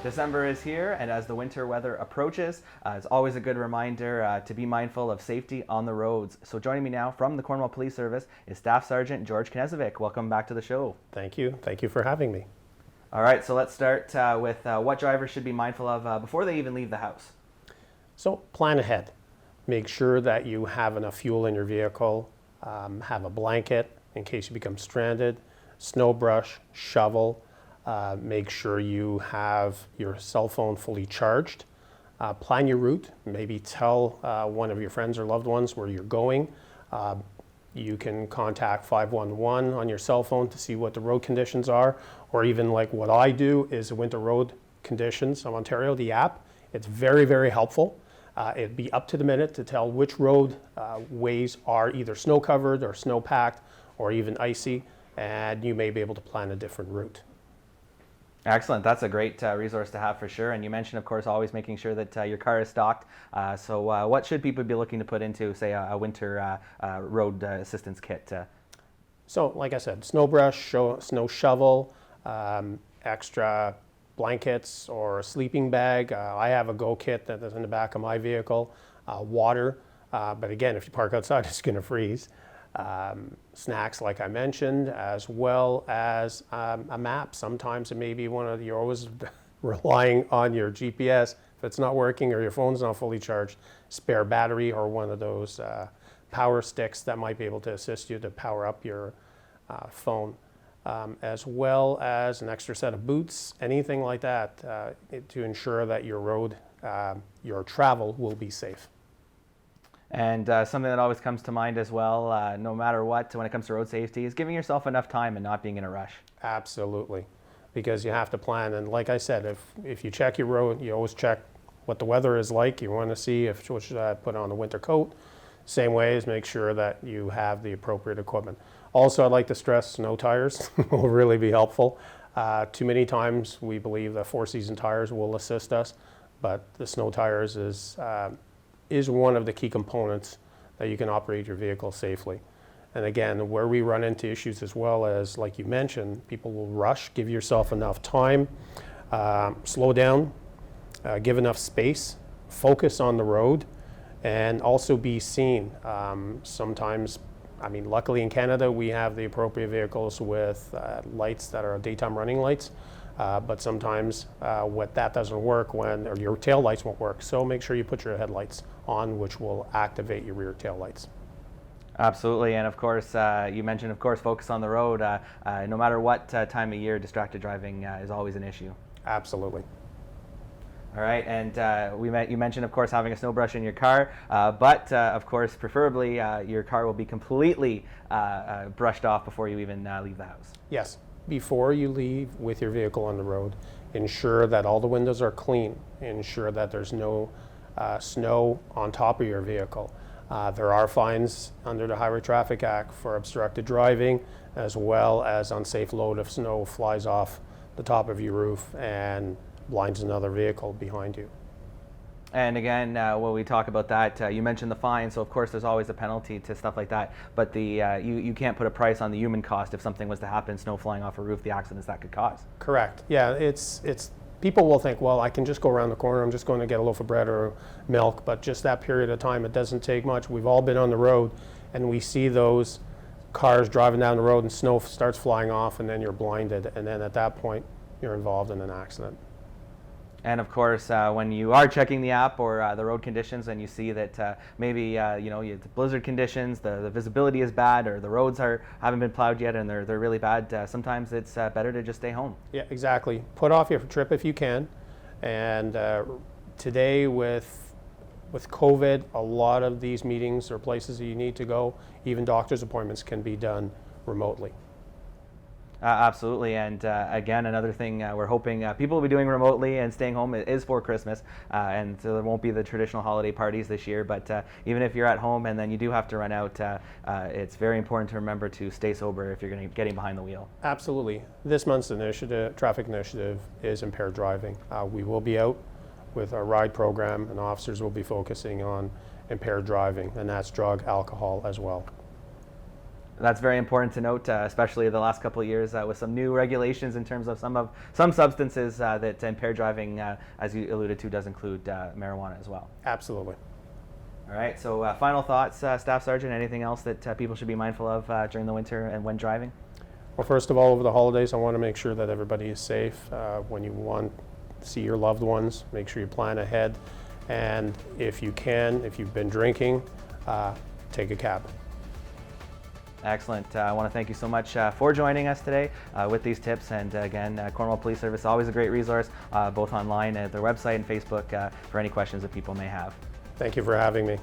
December is here, and as the winter weather approaches, it's always a good reminder to be mindful of safety on the roads. So joining me now from the Cornwall Police Service is Staff Sergeant George Knezevic. Welcome back to the show. Thank you. Thank you for having me. All right, so let's start with what drivers should be mindful of before they even leave the house. So plan ahead. Make sure that you have enough fuel in your vehicle, have a blanket in case you become stranded, snow brush, shovel. Make sure you have your cell phone fully charged. Plan your route. Maybe tell one of your friends or loved ones where you're going. You can contact 511 on your cell phone to see what the road conditions are, or even like what I do is the Winter Road Conditions of Ontario, the app. It's very, very helpful. It'd be up to the minute to tell which road ways are either snow covered or snow packed or even icy, and you may be able to plan a different route. Excellent. That's a great resource to have for sure. And you mentioned, of course, always making sure that your car is stocked. So what should people be looking to put into, say, a winter road assistance kit? So, like I said, snow brush, snow shovel, extra blankets or a sleeping bag. I have a go kit that is in the back of my vehicle. Water, but again, if you park outside, it's going to freeze. Snacks, like I mentioned, as well as a map. Sometimes it may be you're always relying on your GPS. If it's not working or your phone's not fully charged, spare battery or one of those power sticks that might be able to assist you to power up your phone. As well as an extra set of boots, anything like that to ensure that your road, your travel will be safe. And something that always comes to mind as well, no matter what, when it comes to road safety, is giving yourself enough time and not being in a rush. Absolutely, because you have to plan. And like I said, if you check your road, you always check what the weather is like. You want to see if should I put on a winter coat. Same way as make sure that you have the appropriate equipment. Also, I'd like to stress snow tires will really be helpful. Too many times we believe that four-season tires will assist us, but the snow tires is one of the key components that you can operate your vehicle safely. And again, where we run into issues as well as, like you mentioned, people will rush. Give yourself enough time, slow down, give enough space, focus on the road, and also be seen. Sometimes, luckily in Canada, we have the appropriate vehicles with lights that are daytime running lights. But sometimes that doesn't work or your tail lights won't work. So make sure you put your headlights on, which will activate your rear tail lights. Absolutely, and of course, you mentioned, of course, focus on the road. No matter what time of year, distracted driving is always an issue. Absolutely. All right, and you mentioned, of course, having a snow brush in your car, but of course, preferably your car will be completely brushed off before you even leave the house. Yes. Before you leave with your vehicle on the road, ensure that all the windows are clean. Ensure that there's no snow on top of your vehicle. There are fines under the Highway Traffic Act for obstructed driving, as well as unsafe load if snow flies off the top of your roof and blinds another vehicle behind you. And again, when we talk about that, you mentioned the fine, so of course there's always a penalty to stuff like that, but you can't put a price on the human cost if something was to happen, snow flying off a roof, the accidents that could cause. Correct. Yeah, it's people will think, well, I can just go around the corner, I'm just going to get a loaf of bread or milk, but just that period of time, it doesn't take much. We've all been on the road, and we see those cars driving down the road and snow starts flying off, and then you're blinded, and then at that point, you're involved in an accident. And of course, when you are checking the app or the road conditions and you see that maybe the blizzard conditions, the visibility is bad, or the roads haven't been plowed yet and they're really bad, sometimes it's better to just stay home. Yeah, exactly. Put off your trip if you can. And today with COVID, a lot of these meetings or places that you need to go, even doctor's appointments can be done remotely. Absolutely, and again, another thing we're hoping people will be doing remotely and staying home is for Christmas, and so there won't be the traditional holiday parties this year, but even if you're at home and then you do have to run out, it's very important to remember to stay sober if you're going to be getting behind the wheel. Absolutely. This month's traffic initiative is impaired driving. We will be out with our ride program, and officers will be focusing on impaired driving, and that's drug, alcohol as well. That's very important to note, especially the last couple of years with some new regulations in terms of some substances that impaired driving, as you alluded to, does include marijuana as well. Absolutely. All right. So final thoughts, Staff Sergeant. Anything else that people should be mindful of during the winter and when driving? Well, first of all, over the holidays, I want to make sure that everybody is safe. When you want to see your loved ones, make sure you plan ahead. And if you can, if you've been drinking, take a cab. Excellent. I want to thank you so much for joining us today with these tips. And again, Cornwall Police Service, always a great resource, both online at their website and Facebook for any questions that people may have. Thank you for having me.